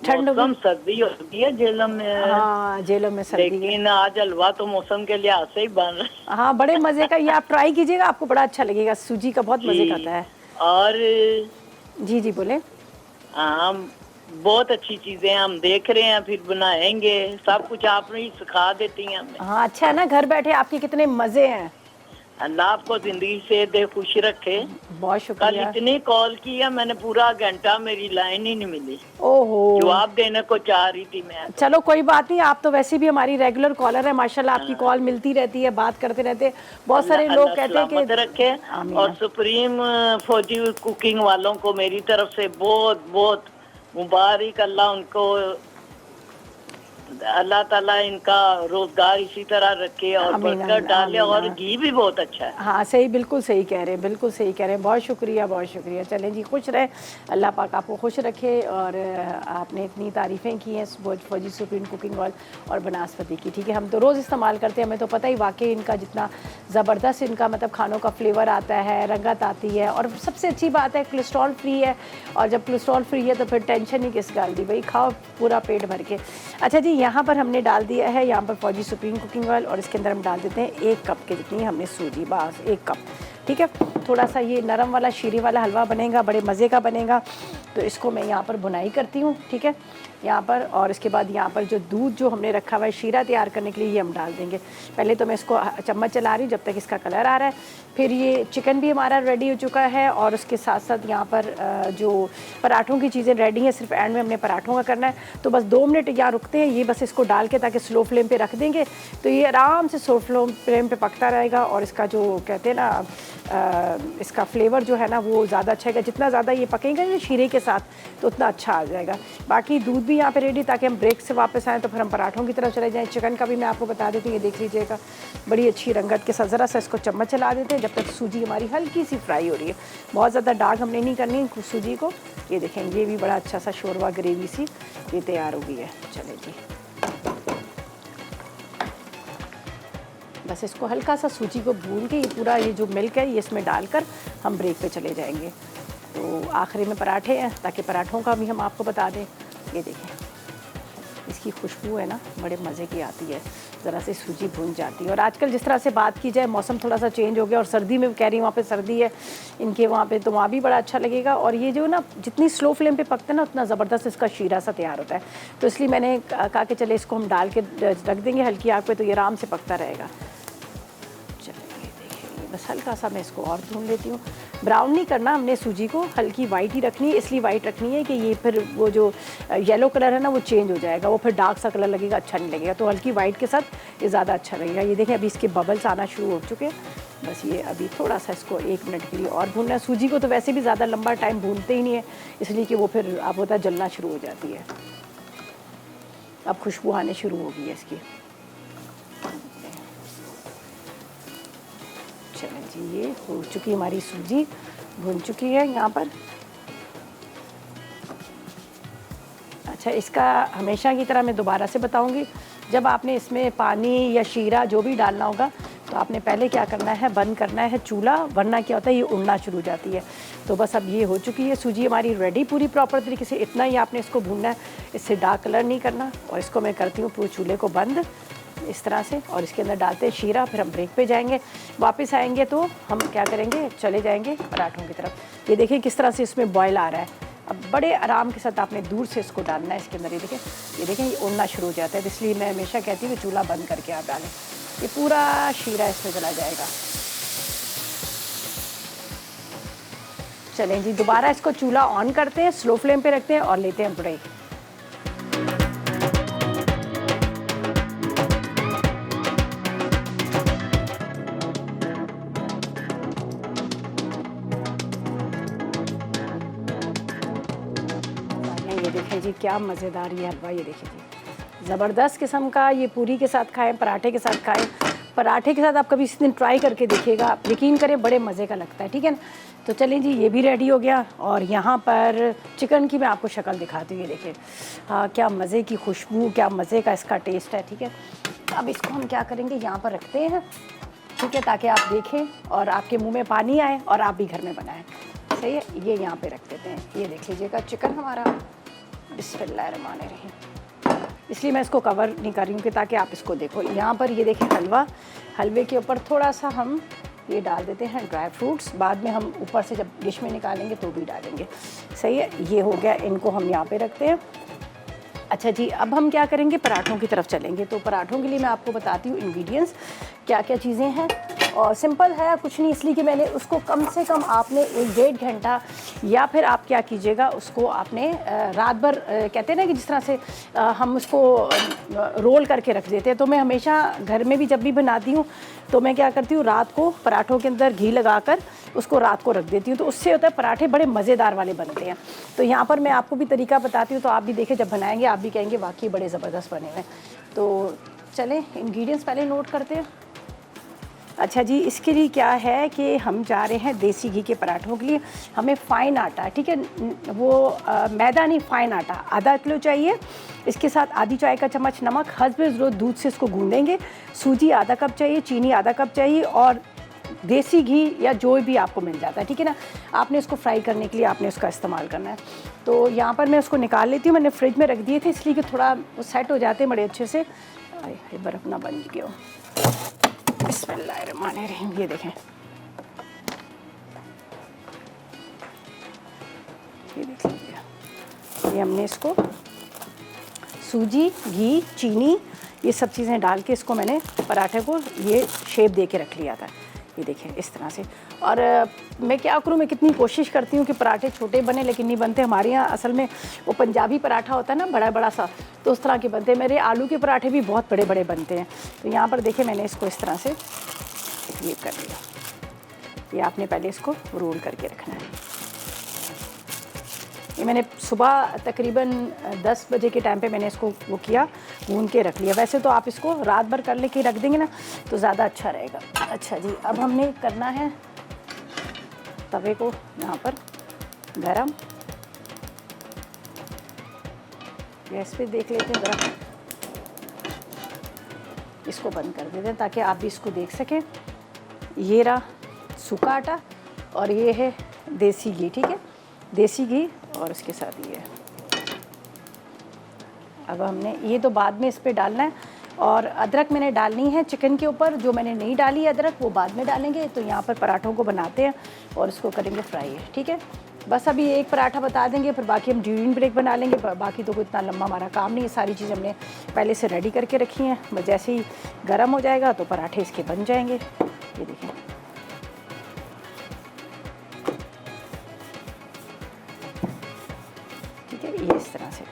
ठंड मौसम सर्दी होती है जेलम में। हाँ, जेलम में सर्दी है। लेकिन आज हलवा तो मौसम के लिहाज से ही बन रहा है। हाँ, बड़े मज़े का, ये आप ट्राई कीजिएगा, आपको बड़ा अच्छा लगेगा। सूजी का बहुत मज़े का आता है। और जी जी बोले। हम बहुत अच्छी चीजें हम देख रहे हैं, फिर बनाएंगे। सब कुछ आप ही सिखा देती हैं हमें। हाँ, अच्छा है ना, घर बैठे आपके कितने मज़े हैं। अल्लाह आपको जिंदगी से दे, खुश रखे। बहुत कल शुक्रिया। इतनी कॉल की है मैंने, पूरा घंटा मेरी लाइन ही नहीं मिली। ओहो, जवाब देने को चाह रही थी मैं। चलो कोई बात नहीं, आप तो वैसे भी हमारी रेगुलर कॉलर है माशाल्लाह, आपकी कॉल मिलती रहती है, बात करते रहते हैं। बहुत सारे लोग कहते हैं सलामत कि रखे। आमीन। और सुप्रीम फौजी कुकिंग वालों को मेरी तरफ से बहुत बहुत मुबारक। अल्लाह उनको, अल्लाह ताला इनका रोजगार इसी तरह रखे और आमीन, बरकत आमीन, डाले। आमीन, और आमीन। घी भी बहुत अच्छा है। हाँ सही, बिल्कुल सही कह रहे हैं, बिल्कुल सही कह रहे हैं। बहुत शुक्रिया, बहुत शुक्रिया। चलें जी, खुश रहे, अल्लाह पाक आपको खुश रखे। और आपने इतनी तारीफ़ें की हैं फौजी सुप्रीम कुकिंग ऑयल और बनास्पति की, ठीक है, हम तो रोज़ इस्तेमाल करते हैं, हमें तो पता ही वाकई इनका जितना ज़बरदस्त इनका मतलब खानों का फ्लेवर आता है, रंगत आती है। और सबसे अच्छी बात है कोलेस्ट्रॉल फ्री है, और जब कोलेस्ट्रॉल फ्री है तो फिर टेंशन ही किस गाल दी भाई, खाओ पूरा पेट भर के। अच्छा जी, यहाँ पर हमने डाल दिया है यहाँ पर फौजी सुप्रीम कुकिंग ऑयल, और इसके अंदर हम डाल देते हैं 1 कप के जितनी हमने सूजी, बस 1 कप, ठीक है। थोड़ा सा ये नरम वाला शीरे वाला हलवा बनेगा, बड़े मज़े का बनेगा। तो इसको मैं यहाँ पर बुनाई करती हूँ, ठीक है, यहाँ पर। और इसके बाद यहाँ पर जो दूध जो हमने रखा हुआ है शीरा तैयार करने के लिए, ये हम डाल देंगे। पहले तो मैं इसको चम्मच चला रही हूँ जब तक इसका कलर आ रहा है। फिर ये चिकन भी हमारा रेडी हो चुका है, और उसके साथ साथ यहाँ पर जो पराठों की चीज़ें रेडी हैं, सिर्फ एंड में हमने पराठों का करना है। तो बस 2 मिनट यहाँ रुकते हैं, ये बस इसको डाल के, ताकि स्लो फ्लेम पे रख देंगे तो ये आराम से स्लो फ्लेम पे पकता रहेगा। और इसका जो कहते हैं ना इसका फ्लेवर जो है ना वो ज़्यादा अच्छा है। जितना ज़्यादा ये पकेगा ना शीरे के साथ तो उतना अच्छा आ जाएगा। बाकी दूध भी यहाँ पे रेडी, ताकि हम ब्रेक से वापस आएँ तो फिर हम पराठों की तरफ चले जाएँ। चिकन का भी मैं आपको बता देती हूँ, ये देख लीजिएगा बड़ी अच्छी रंगत के साथ। ज़रा सा इसको चम्मच चला देते हैं जब तक सूजी हमारी हल्की सी फ्राई हो रही है। बहुत ज़्यादा डार्क हमने नहीं करनी सूजी को। ये देखें, ये भी बड़ा अच्छा सा शोरवा ग्रेवी सी ये तैयार हो गई है। चले जी, बस इसको हल्का सा सूजी को भून के, ये पूरा ये जो मिल्क है ये इसमें डालकर हम ब्रेक पे चले जाएंगे। तो आखिरी में पराठे हैं, ताकि पराठों का भी हम आपको बता दें। ये देखें, इसकी खुशबू है ना बड़े मज़े की आती है, ज़रा से सूजी भून जाती है। और आजकल जिस तरह से बात की जाए, मौसम थोड़ा सा चेंज हो गया, और सर्दी में कह रही हूँ वहाँ पे सर्दी है इनके वहाँ पे, तो वहाँ भी बड़ा अच्छा लगेगा। और ये जो ना जितनी स्लो फ्लेम पे पकता है ना, उतना ज़बरदस्त इसका शीरा सा तैयार होता है। तो इसलिए मैंने कहा कि चले इसको हम डाल के रख देंगे हल्की आग पे, तो ये आराम से पकता रहेगा। चलिए देखिए, बस हल्का सा मैं इसको और भून लेती हूँ। ब्राउन नहीं करना हमने सूजी को, हल्की वाइट ही रखनी है। इसलिए वाइट रखनी है कि ये फिर वो जो येलो कलर है ना वो चेंज हो जाएगा, वो फिर डार्क सा कलर लगेगा, अच्छा नहीं लगेगा। तो हल्की वाइट के साथ ये ज़्यादा अच्छा लगेगा। ये देखें, अभी इसके बबल्स आना शुरू हो चुके हैं। बस ये अभी थोड़ा सा इसको 1 मिनट के लिए और भूनना है। सूजी को तो वैसे भी ज़्यादा लंबा टाइम भूनते ही नहीं है, इसलिए कि वो फिर आप होता है जलना शुरू हो जाती है। अब खुशबू आने शुरू हो गई है इसकी। चलें जी, ये हो चुकी हमारी सूजी, भून चुकी है यहाँ पर। अच्छा, इसका हमेशा की तरह मैं दोबारा से बताऊंगी, जब आपने इसमें पानी या शीरा जो भी डालना होगा तो आपने पहले क्या करना है, बंद करना है चूल्हा, वरना क्या होता है ये उड़ना शुरू हो जाती है। तो बस अब ये हो चुकी है सूजी हमारी रेडी पूरी प्रॉपर तरीके से। इतना ही आपने इसको भूनना है, इससे डार्क कलर नहीं करना। और इसको मैं करती हूँ पूरे चूल्हे को बंद इस तरह से, और इसके अंदर डालते हैं शीरा। फिर हम ब्रेक पे जाएंगे, वापस आएंगे तो हम क्या करेंगे, चले जाएंगे पराठों की तरफ। ये देखिए किस तरह से इसमें बॉयल आ रहा है। अब बड़े आराम के साथ आपने दूर से इसको डालना है इसके अंदर। ये देखें ये उड़ना शुरू हो जाता है, इसलिए मैं हमेशा कहती हूँ कि चूल्हा बंद करके आप डालें। ये पूरा शीरा इसमें चला जाएगा। चलें जी, दोबारा इसको चूल्हा ऑन करते हैं, स्लो फ्लेम पे रखते हैं और लेते हैं ब्रेक। जी क्या मज़ेदार ये हलवा, ये देखिए जी ज़बरदस्त किस्म का। ये पूरी के साथ खाएं, पराठे के साथ खाएं। पराठे के साथ आप कभी इस दिन ट्राई करके देखिएगा, आप यकीन करें बड़े मज़े का लगता है, ठीक है ना। तो चलें जी, ये भी रेडी हो गया। और यहाँ पर चिकन की मैं आपको शक्ल दिखाती हूँ, ये देखिए हाँ क्या मज़े की खुशबू, क्या मज़े का इसका टेस्ट है, ठीक है। अब इसको हम क्या करेंगे, यहाँ पर रखते हैं, ठीक है, ताकि आप देखें और आपके मुंह में पानी आए और आप भी घर में बनाएं। सही है, ये यहाँ पे रख देते हैं। ये देख लीजिएगा चिकन हमारा, बिस्मिल्लाहिर्रहमानिर्रहीम। इसलिए मैं इसको कवर नहीं कर रही हूँ कि ताकि आप इसको देखो। यहाँ पर ये देखें हलवा, हलवे के ऊपर थोड़ा सा हम ये डाल देते हैं ड्राई फ्रूट्स, बाद में हम ऊपर से जब डिश में निकालेंगे तो भी डालेंगे। सही है, ये हो गया, इनको हम यहाँ पे रखते हैं। अच्छा जी, अब हम क्या करेंगे, पराठों की तरफ चलेंगे। तो पराठों के लिए मैं आपको बताती हूँ इंग्रेडिएंट्स क्या क्या चीज़ें हैं। और सिंपल है, कुछ नहीं, इसलिए कि मैंने उसको कम से कम आपने 1-1.5 घंटा या फिर आप क्या कीजिएगा, उसको आपने रात भर कहते हैं ना कि जिस तरह से हम उसको रोल करके रख देते हैं। तो मैं हमेशा घर में भी जब भी बनाती हूँ तो मैं क्या करती हूँ, रात को पराठों के अंदर घी लगाकर उसको रात को रख देती हूँ। तो उससे होता है पराठे बड़े मज़ेदार वाले बनते हैं। तो यहाँ पर मैं आपको भी तरीका बताती हूँ, तो आप भी देखें, जब बनाएंगे आप भी कहेंगे वाकई बड़े ज़बरदस्त बने हुए। तो चलें इंग्रेडिएंट्स पहले नोट करते हैं। अच्छा जी, इसके लिए क्या है कि हम जा रहे हैं देसी घी के पराठों के लिए। हमें फ़ाइन आटा, ठीक है, वो मैदा नहीं, फ़ाइन आटा आधा किलो चाहिए। इसके साथ आधी चाय का चम्मच नमक, हस्ब ज़रूरत दूध से इसको गूँधेंगे। सूजी आधा कप चाहिए, चीनी आधा कप चाहिए और देसी घी या जो भी आपको मिल जाता है, ठीक है ना। आपने इसको फ्राई करने के लिए आपने उसका इस्तेमाल करना है। तो यहाँ पर मैं उसको निकाल लेती हूँ, मैंने फ्रिज में रख दिए थे इसलिए कि थोड़ा वो सेट हो जाते हैं बड़े अच्छे से। बर्फ़ ना बन गया हो। बिस्मिल्लाहिर्रहमानिर्रहीम, ये देखें, ये देख लीजिए, ये हमने इसको सूजी, घी, चीनी, ये सब चीज़ें डाल के इसको मैंने पराठे को ये शेप दे के रख लिया था। ये देखें इस तरह से। और मैं क्या करूँ, मैं कितनी कोशिश करती हूँ कि पराठे छोटे बने, लेकिन नहीं बनते। हमारे यहाँ असल में वो पंजाबी पराठा होता है ना, बड़ा बड़ा सा, तो उस तरह के बनते हैं। मेरे आलू के पराठे भी बहुत बड़े बड़े बनते हैं। तो यहाँ पर देखें मैंने इसको इस तरह से ये कर लिया। ये आपने पहले इसको रोल करके रखना है। ये मैंने सुबह तकरीबन 10 बजे के टाइम पे मैंने इसको वो किया, भून के रख लिया। वैसे तो आप इसको रात भर कर लेके रख देंगे ना तो ज़्यादा अच्छा रहेगा। अच्छा जी, अब हमने करना है तवे को यहाँ पर गरम, गैस पे देख लेते हैं ज़रा, इसको बंद कर देते हैं ताकि आप भी इसको देख सकें। ये रहा सूखा आटा और ये है देसी घी, ठीक है, देसी घी और उसके साथ ये। अब हमने ये तो बाद में इस पे डालना है। और अदरक मैंने डालनी है चिकन के ऊपर, जो मैंने नहीं डाली अदरक वो बाद में डालेंगे। तो यहाँ पर पराठों को बनाते हैं और इसको करेंगे फ्राई, ठीक है। बस अभी एक पराठा बता देंगे, फिर बाकी हम ड्यूरिंग ब्रेक बना लेंगे। बाकी तो कोई इतना लंबा हमारा काम नहीं है, सारी चीज़ें हमने पहले से रेडी करके रखी हैं। बस जैसे ही गर्म हो जाएगा तो पराठे इसके बन जाएंगे। ये देखिए, ठीक है, ये इस तरह से।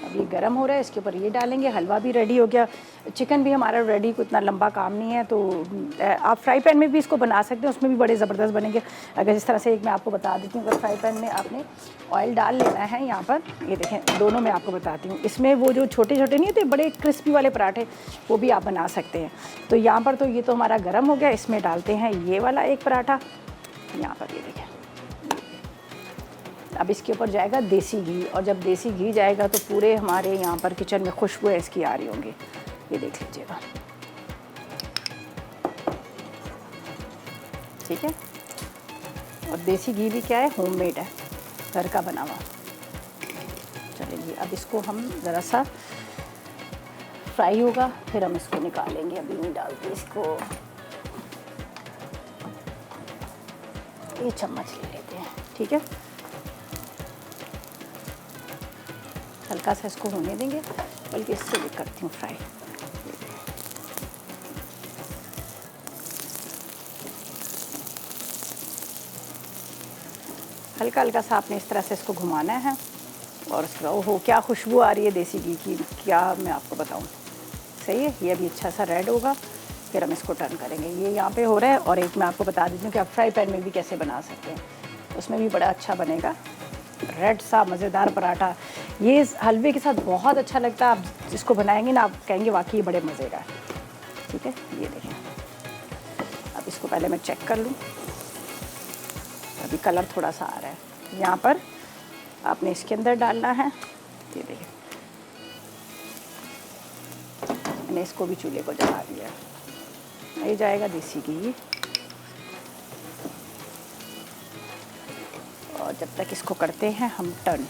अब ये गर्म हो रहा है, इसके ऊपर ये डालेंगे। हलवा भी रेडी हो गया, चिकन भी हमारा रेडी, कोई इतना लंबा काम नहीं है। तो आप फ्राई पैन में भी इसको बना सकते हैं, उसमें भी बड़े ज़बरदस्त बनेंगे। अगर जिस तरह से एक मैं आपको बता देती हूँ, अगर फ्राई पैन में आपने ऑयल डाल लेना है, यहाँ पर ये देखें, दोनों में आपको बताती हूँ। इसमें वो जो छोटे छोटे नहीं होते, बड़े क्रिस्पी वाले पराठे, वो भी आप बना सकते हैं। तो यहाँ पर तो ये तो हमारा गर्म हो गया, इसमें डालते हैं ये वाला एक पराठा। यहाँ पर ये देखें, अब इसके ऊपर जाएगा देसी घी, और जब देसी घी जाएगा तो पूरे हमारे यहाँ पर किचन में खुशबू इसकी आ रही होंगी। ये देख लीजिएगा, ठीक है। और देसी घी भी क्या है, होममेड है, घर का बना हुआ। चलिए, अब इसको हम ज़रा सा फ्राई होगा, फिर हम इसको निकालेंगे। अभी नहीं डालते इसको, ये चम्मच ले लेते हैं, ठीक है। हल्का सा इसको होने देंगे, बल्कि इससे भी करती हूँ फ्राई। हल्का हल्का सा आपने इस तरह से इसको घुमाना है। और उसके बाद ओहो क्या खुशबू आ रही है देसी घी की, क्या मैं आपको बताऊँ। सही है, ये अभी अच्छा सा रेड होगा, फिर हम इसको टर्न करेंगे। ये यहाँ पे हो रहा है। और एक मैं आपको बता देती हूँ कि आप फ्राई पैन में भी कैसे बना सकते हैं। उसमें भी बड़ा अच्छा बनेगा। रेड सा मज़ेदार पराठा ये हलवे के साथ बहुत अच्छा लगता है। आप जिसको बनाएंगे ना आप कहेंगे वाकई ये बड़े मज़े का है। ठीक है, ये देखें। अब इसको पहले मैं चेक कर लूँ। अभी कलर थोड़ा सा आ रहा है। यहाँ पर आपने इसके अंदर डालना है। ये देखिए, मैंने इसको भी चूल्हे को जला दिया। ये जाएगा देसी घी। और जब तक इसको करते हैं हम टर्न।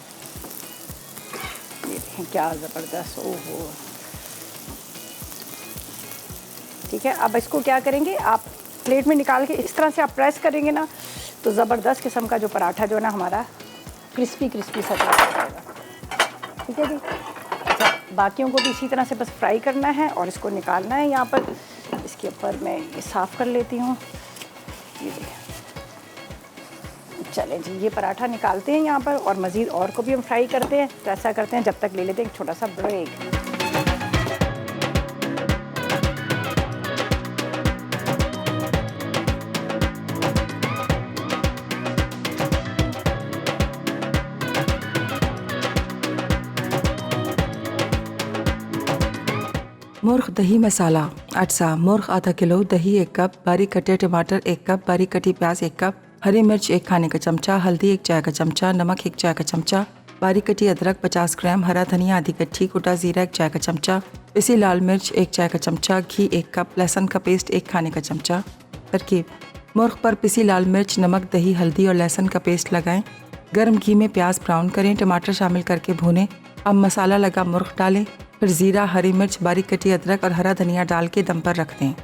ये देखें क्या ज़बरदस्त। ओहो, ठीक है। अब इसको क्या करेंगे, आप प्लेट में निकाल के इस तरह से आप प्रेस करेंगे ना तो ज़बरदस्त किस्म का जो पराठा जो है ना हमारा क्रिस्पी क्रिस्पी सा जाएगा। ठीक है जी। अच्छा, बाकियों को भी इसी तरह से बस फ्राई करना है और इसको निकालना है। यहाँ पर इसके ऊपर मैं ये साफ़ कर लेती हूँ। ये देखिए, चलें जी, ये पराठा निकालते हैं यहाँ पर और मज़ीद और को भी हम फ्राई करते हैं। तो ऐसा करते हैं, जब तक ले लेते हैं एक छोटा सा ब्रेक। मुर्ग दही मसाला अटसा। मुर्ग आधा किलो, दही 1 कप, बारीक कटे टमाटर 1 कप, बारीक कटी प्याज 1 कप, हरी मिर्च 1 खाने का चमचा, हल्दी 1 चाय का चमचा, नमक 1 चाय का चमचा, बारीक कटी अदरक 50 ग्राम, हरा धनिया आधी कट्ठी, कुटा जीरा 1 चाय का चमचा, पिसी लाल मिर्च 1 चाय का चमचा, घी 1 कप, लहसुन का पेस्ट 1 खाने का चमचा। तरकीब: मुर्ग पर पिसी लाल मिर्च, नमक, दही, हल्दी और लहसुन का पेस्ट लगाएं। गर्म घी में प्याज ब्राउन करें, टमाटर शामिल करके भूनें। अब मसाला लगा मुर्ग डालें, फिर ज़ीरा, हरी मिर्च, बारीक कटी अदरक और हरा धनिया डाल के दम पर रख दें।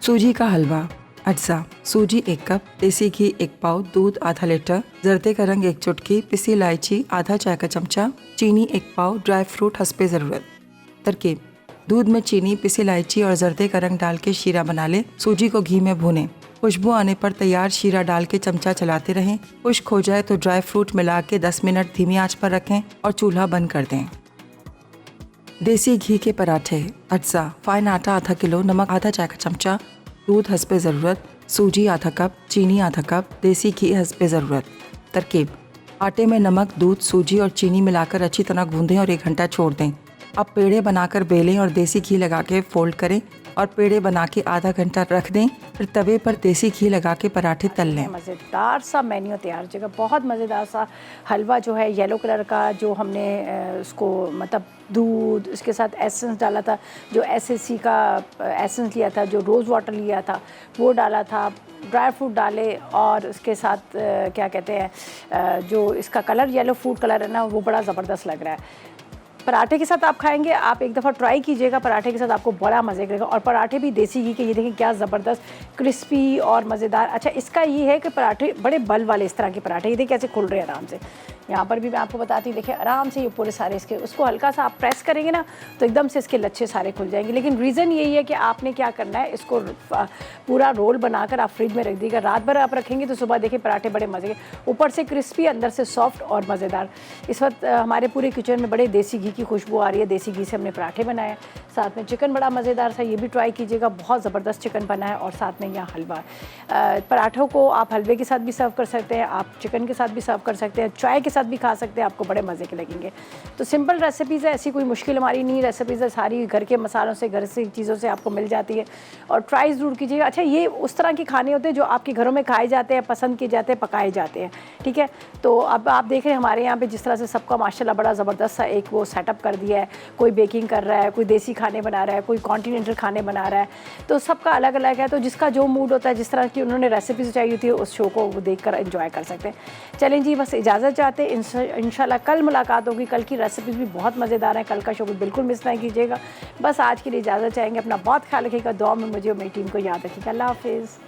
सूजी का हलवा अज्जा। सूजी 1 कप, देसी घी 1 पाव, दूध आधा लीटर, जर्दे का रंग 1 चुटकी, पिसी इलायची आधा चाय का चमचा, चीनी 1 पाव, ड्राई फ्रूट हस्बे ज़रूरत। तरकीब: दूध में चीनी, पिसी इलायची और जर्दे का रंग डाल के शीरा बना लें। सूजी को घी में भूनें। खुशबू आने पर तैयार शीरा डाल के चमचा चलाते रहें। खुश्क हो जाए तो ड्राई फ्रूट मिला के 10 मिनट धीमी आंच पर रखें और चूल्हा बंद कर दें। देसी घी के पराठे अज्जा। फाइन आटा आधा किलो, नमक आधा चाय का चमचा, दूध हस्बे ज़रूरत, सूजी आधा कप, चीनी आधा कप, देसी घी हस्बे ज़रूरत। तरकीब: आटे में नमक, दूध, सूजी और चीनी मिलाकर अच्छी तरह गूंदें और 1 घंटा छोड़ दें। अब पेड़े बनाकर बेलें और देसी घी लगा के फोल्ड करें और पेड़े बना के आधा घंटा रख दें। फिर तवे पर देसी घी लगा के पराठे तल लें। मज़ेदार सा मेन्यू तैयार हो जाएगा। बहुत मज़ेदार सा हलवा जो है येलो कलर का, जो हमने उसको मतलब दूध उसके साथ एसेंस डाला था, जो SSC का एसेंस लिया था, जो रोज़ वाटर लिया था वो डाला था, ड्राई फ्रूट डाले और उसके साथ क्या कहते हैं जो इसका कलर येलो फूड कलर है ना वो बड़ा ज़बरदस्त लग रहा है। पराठे के साथ आप खाएंगे, आप एक दफ़ा ट्राई कीजिएगा, पराठे के साथ आपको बड़ा मज़े करेगा। और पराठे भी देसी घी के, ये देखें क्या ज़बरदस्त क्रिस्पी और मज़ेदार। अच्छा, इसका ये है कि पराठे बड़े बल वाले इस तरह के पराठे, ये देखिए कैसे खुल रहे हैं आराम से। यहाँ पर भी मैं आपको बताती हूँ, देखिए आराम से ये पूरे सारे इसके, उसको हल्का सा आप प्रेस करेंगे ना तो एकदम से इसके लच्छे सारे खुल जाएंगे। लेकिन रीज़न यही है कि आपने क्या करना है, इसको पूरा रोल बनाकर आप फ्रिज में रख दीजिएगा। रात भर आप रखेंगे तो सुबह देखिए पराठे बड़े मज़े के, ऊपर से क्रिस्पी, अंदर से सॉफ्ट और मज़ेदार। इस वक्त हमारे पूरे किचन में बड़े देसी घी की खुशबू आ रही है। देसी घी से हमने पराठे बनाए, साथ में चिकन बड़ा मज़ेदार था, ये भी ट्राई कीजिएगा, बहुत ज़बरदस्त चिकन बना है। और साथ में यहाँ हलवा। पराठों को आप हलवे के साथ भी सर्व कर सकते हैं, आप चिकन के साथ भी सर्व कर सकते हैं, चाय के साथ भी खा सकते हैं, आपको बड़े मज़े के लगेंगे। तो सिंपल रेसिपीज़ है, ऐसी कोई मुश्किल हमारी नहीं रेसिपीज़ है, सारी घर के मसालों से, घर से चीज़ों से आपको मिल जाती है। और ट्राई ज़रूर कीजिएगा। अच्छा, ये उस तरह के खाने होते हैं जो आपके घरों में खाए जाते हैं, पसंद किए जाते हैं, पकाए जाते हैं। ठीक है, तो अब आप देख रहे हैं हमारे यहाँ पे जिस तरह से सबका माशाल्लाह बड़ा ज़बरदस्त सा एक वो सेटअप कर दिया है। कोई बेकिंग कर रहा है, कोई देसी खाने बना रहा है, कोई कॉन्टिनेंटल खाने बना रहा है, तो सबका अलग अलग है। तो जिसका जो मूड होता है, जिस तरह की उन्होंने रेसिपीज़ चाहिए थी, उस शो को वो देख कर एंजॉय कर सकते हैं। चलें जी, बस इजाज़त चाहते हैं। इंशाल्लाह कल मुलाकात होगी। कल की रेसिपीज़ भी बहुत मज़ेदार हैं, कल का शो भी बिल्कुल मिस नहीं कीजिएगा। बस आज के लिए इजाज़त चाहेंगे। अपना बहुत ख्याल रखिएगा, दुआ में मुझे और मेरी टीम को याद रखिएगा। अल्लाह हाफ़िज़।